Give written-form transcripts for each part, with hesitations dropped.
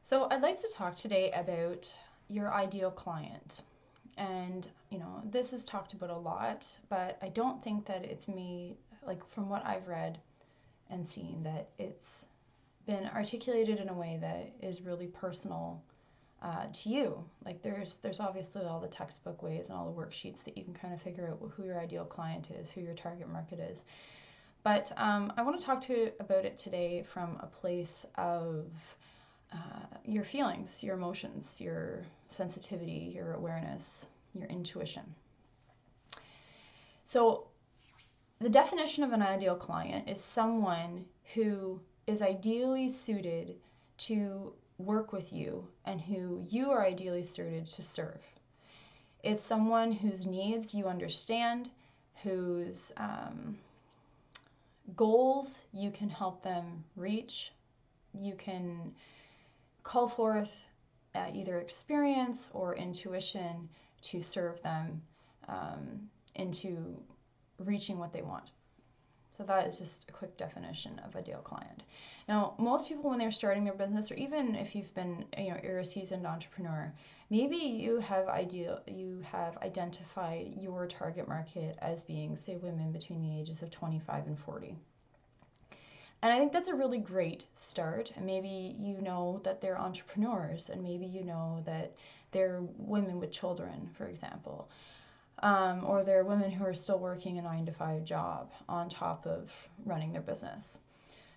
So I'd like to talk today about your ideal client. And, this is talked about a lot, but I don't think that it's me, like from what I've read and seen, that it's been articulated in a way that is really personal to you. Like there's obviously all the textbook ways and all the worksheets that you can kind of figure out who your ideal client is, who your target market is. But I want to talk to you about it today from a place of your feelings, your emotions, your sensitivity, your awareness, your intuition. So, the definition of an ideal client is someone who is ideally suited to work with you and who you are ideally suited to serve. It's someone whose needs you understand, whose goals you can help them reach. You can call forth either experience or intuition to serve them into reaching what they want. So that is just a quick definition of ideal client. Now, most people when they're starting their business, or even if you've been, you're a seasoned entrepreneur, maybe you have identified your target market as being, say, women between the ages of 25 and 40. And I think that's a really great start. And maybe you know that they're entrepreneurs, and maybe you know that they're women with children, for example. Or they're women who are still working a 9-to-5 job on top of running their business.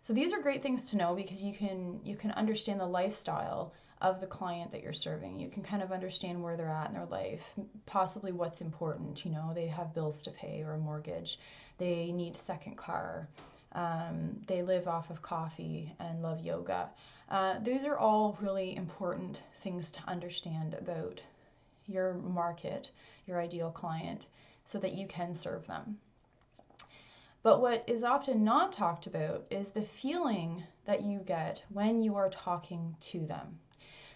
So these are great things to know because you can understand the lifestyle of the client that you're serving. You can kind of understand where they're at in their life, possibly what's important. They have bills to pay or a mortgage. They need a second car. They live off of coffee and love yoga. These are all really important things to understand about your market, your ideal client, so that you can serve them. But what is often not talked about is the feeling that you get when you are talking to them.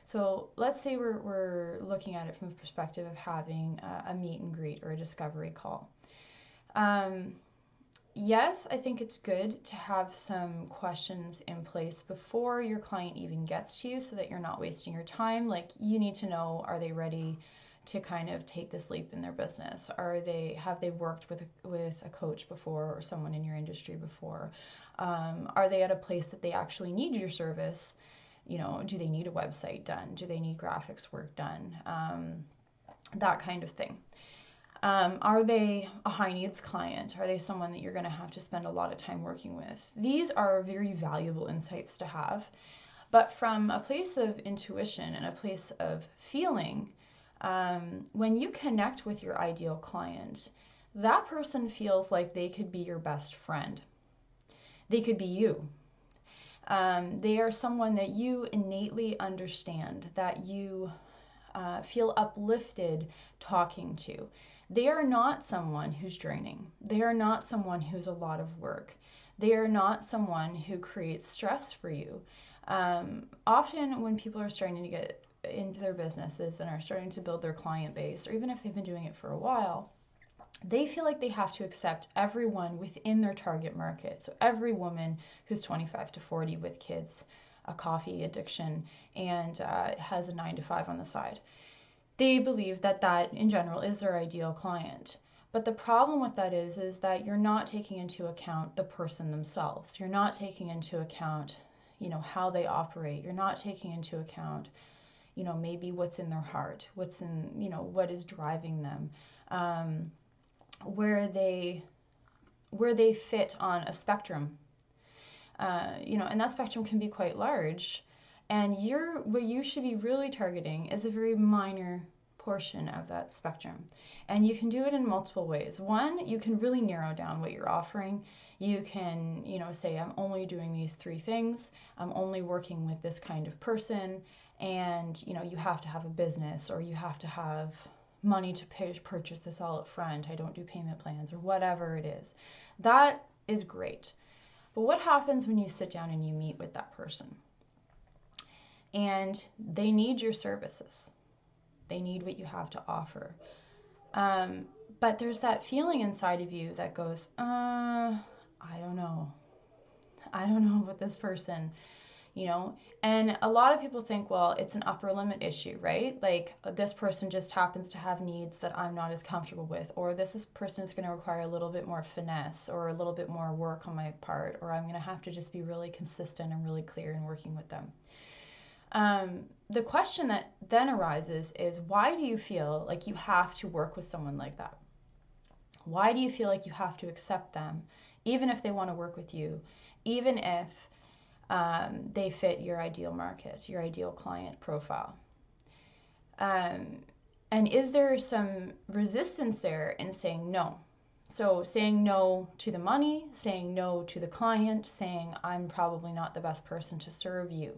So let's say we're looking at it from the perspective of having a meet and greet or a discovery call. Yes, I think it's good to have some questions in place before your client even gets to you so that you're not wasting your time. Like, you need to know, are they ready to kind of take this leap in their business? Have they worked with a coach before or someone in your industry before? Are they at a place that they actually need your service? Do they need a website done? Do they need graphics work done? That kind of thing. Are they a high needs client? Are they someone that you're going to have to spend a lot of time working with? These are very valuable insights to have. But from a place of intuition and a place of feeling, when you connect with your ideal client, that person feels like they could be your best friend. They could be you. They are someone that you innately understand, that you feel uplifted talking to. They are not someone who's draining. They are not someone who's a lot of work. They are not someone who creates stress for you. Often when people are starting to get into their businesses and are starting to build their client base, or even if they've been doing it for a while, they feel like they have to accept everyone within their target market. So every woman who's 25 to 40 with kids, a coffee addiction, and has a 9-to-5 on the side. They believe that in general is their ideal client. But the problem with that is that you're not taking into account the person themselves. You're not taking into account, how they operate. You're not taking into account, maybe what's in their heart, what's in, what is driving them, where they fit on a spectrum. And that spectrum can be quite large. And what you should be really targeting is a very minor portion of that spectrum. And you can do it in multiple ways. One, you can really narrow down what you're offering. You can, say, I'm only doing these 3 things. I'm only working with this kind of person. And, you have to have a business, or you have to have money to purchase this all up front. I don't do payment plans, or whatever it is. That is great. But what happens when you sit down and you meet with that person? And they need your services. They need what you have to offer. But there's that feeling inside of you that goes, I don't know. I don't know about this person. you know? And a lot of people think, well, it's an upper limit issue, right? Like this person just happens to have needs that I'm not as comfortable with, or person is going to require a little bit more finesse or a little bit more work on my part, or I'm going to have to just be really consistent and really clear in working with them. The question that then arises is, why do you feel like you have to work with someone like that? Why do you feel like you have to accept them, even if they want to work with you, even if they fit your ideal market, your ideal client profile? And is there some resistance there in saying no? So saying no to the money, saying no to the client, saying I'm probably not the best person to serve you.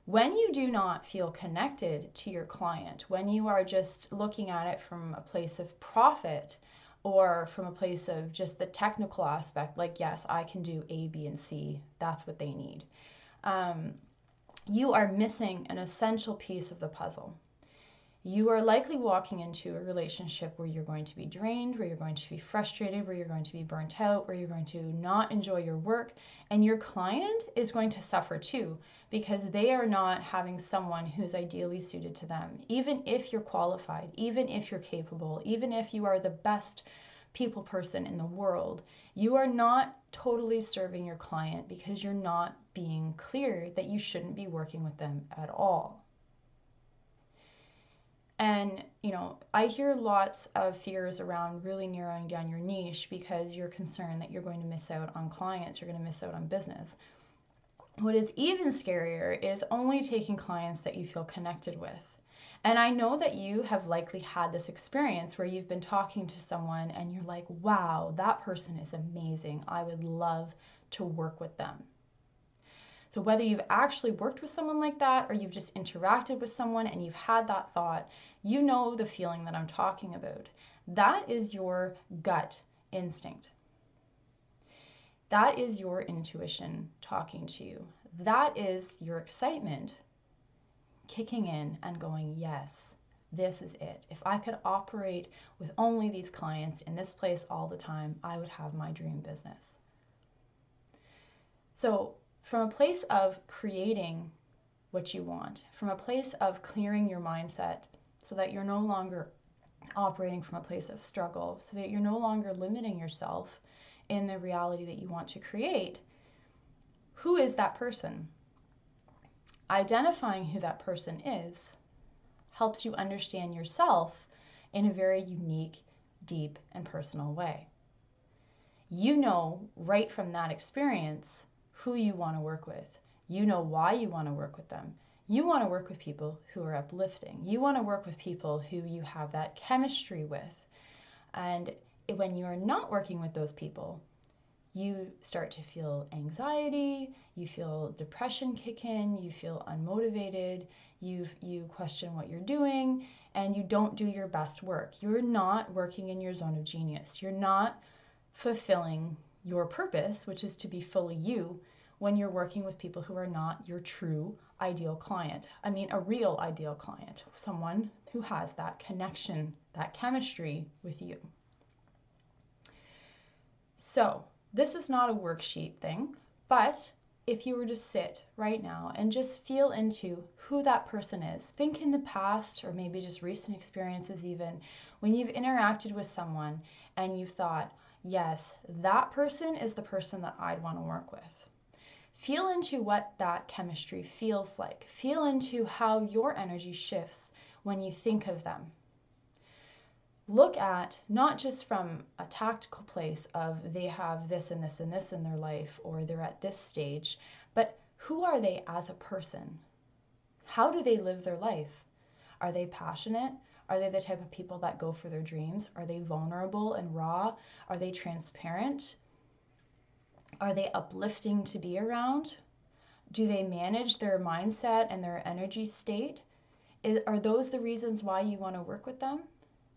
When you do not feel connected to your client, when you are just looking at it from a place of profit or from a place of just the technical aspect, like, yes, I can do A, B, and C, that's what they need, you are missing an essential piece of the puzzle. You are likely walking into a relationship where you're going to be drained, where you're going to be frustrated, where you're going to be burnt out, where you're going to not enjoy your work, and your client is going to suffer too, because they are not having someone who's ideally suited to them. Even if you're qualified, even if you're capable, even if you are the best people person in the world, you are not totally serving your client because you're not being clear that you shouldn't be working with them at all. And, I hear lots of fears around really narrowing down your niche because you're concerned that you're going to miss out on clients, you're going to miss out on business. What is even scarier is only taking clients that you feel connected with. And I know that you have likely had this experience where you've been talking to someone and you're like, wow, that person is amazing. I would love to work with them. So whether you've actually worked with someone like that or you've just interacted with someone and you've had that thought, you know the feeling that I'm talking about. That is your gut instinct. That is your intuition talking to you. That is your excitement kicking in and going, yes, this is it. If I could operate with only these clients in this place all the time, I would have my dream business. So from a place of creating what you want, from a place of clearing your mindset so that you're no longer operating from a place of struggle, so that you're no longer limiting yourself in the reality that you want to create, who is that person? Identifying who that person is helps you understand yourself in a very unique, deep, and personal way. You know right from that experience who you want to work with. You know why you want to work with them. You want to work with people who are uplifting. You want to work with people who you have that chemistry with. And when you are not working with those people, you start to feel anxiety, you feel depression kick in, you feel unmotivated, you question what you're doing, and you don't do your best work. You're not working in your zone of genius. You're not fulfilling your purpose, which is to be fully you, when you're working with people who are not your true ideal client. I mean, a real ideal client, someone who has that connection, that chemistry with you. So this is not a worksheet thing, but if you were to sit right now and just feel into who that person is, think in the past or maybe just recent experiences even, when you've interacted with someone and you've thought, yes, that person is the person that I'd want to work with. Feel into what that chemistry feels like. Feel into how your energy shifts when you think of them. Look at, not just from a tactical place of they have this and this and this in their life, or they're at this stage, but who are they as a person? How do they live their life? Are they passionate? Are they the type of people that go for their dreams? Are they vulnerable and raw? Are they transparent? Are they uplifting to be around? Do they manage their mindset and their energy state? Are those the reasons why you want to work with them?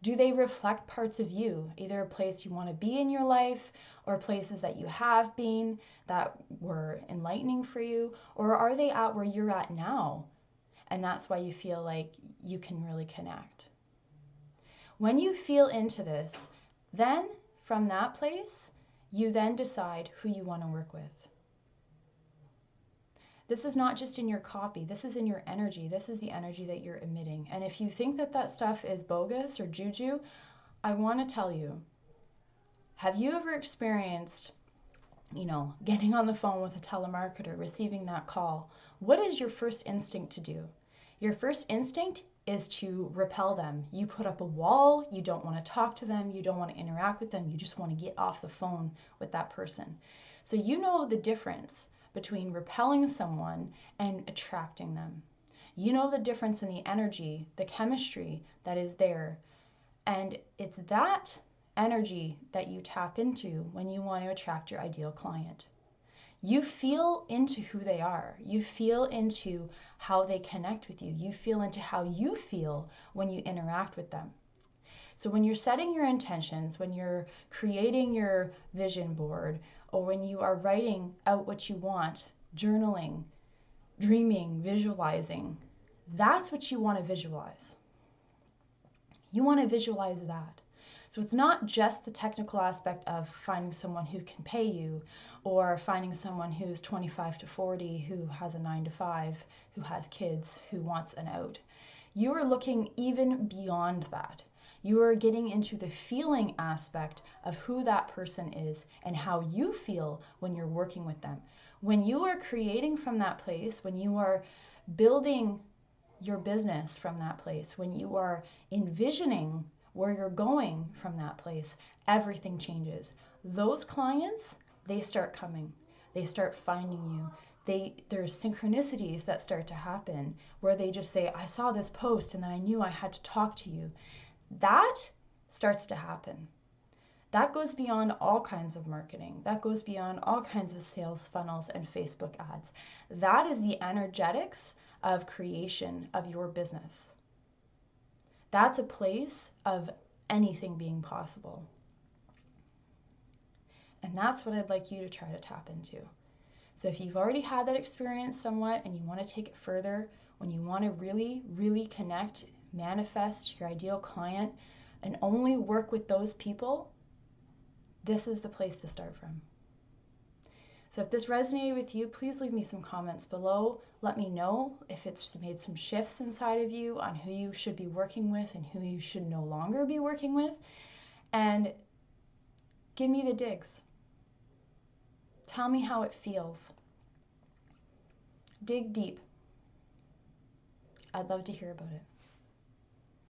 Do they reflect parts of you, either a place you want to be in your life or places that you have been that were enlightening for you? Or are they at where you're at now? And that's why you feel like you can really connect. When you feel into this, then from that place, you then decide who you want to work with. This is not just in your copy. This is in your energy. This is the energy that you're emitting. And if you think that that stuff is bogus or juju, I want to tell you, have you ever experienced, getting on the phone with a telemarketer, receiving that call? What is your first instinct to do? Your first instinct is to repel them. You put up a wall, you don't want to talk to them, you don't want to interact with them, you just want to get off the phone with that person. So you know the difference between repelling someone and attracting them. You know the difference in the energy, the chemistry that is there. And it's that energy that you tap into when you want to attract your ideal client. You feel into who they are. You feel into how they connect with you. You feel into how you feel when you interact with them. So when you're setting your intentions, when you're creating your vision board, or when you are writing out what you want, journaling, dreaming, visualizing, that's what you want to visualize. You want to visualize that. So it's not just the technical aspect of finding someone who can pay you, or finding someone who's 25 to 40, who has a 9 to 5, who has kids, who wants an out. You are looking even beyond that. You are getting into the feeling aspect of who that person is and how you feel when you're working with them. When you are creating from that place, when you are building your business from that place, when you are envisioning where you're going from that place, everything changes. Those clients, they start coming. They start finding you. There's synchronicities that start to happen where they just say, I saw this post and I knew I had to talk to you. That starts to happen. That goes beyond all kinds of marketing. That goes beyond all kinds of sales funnels and Facebook ads. That is the energetics of creation of your business. That's a place of anything being possible. And that's what I'd like you to try to tap into. So if you've already had that experience somewhat and you want to take it further, when you want to really, really connect, manifest your ideal client, and only work with those people, this is the place to start from. So if this resonated with you, please leave me some comments below. Let me know if it's made some shifts inside of you on who you should be working with and who you should no longer be working with. And give me the digs. Tell me how it feels. Dig deep. I'd love to hear about it.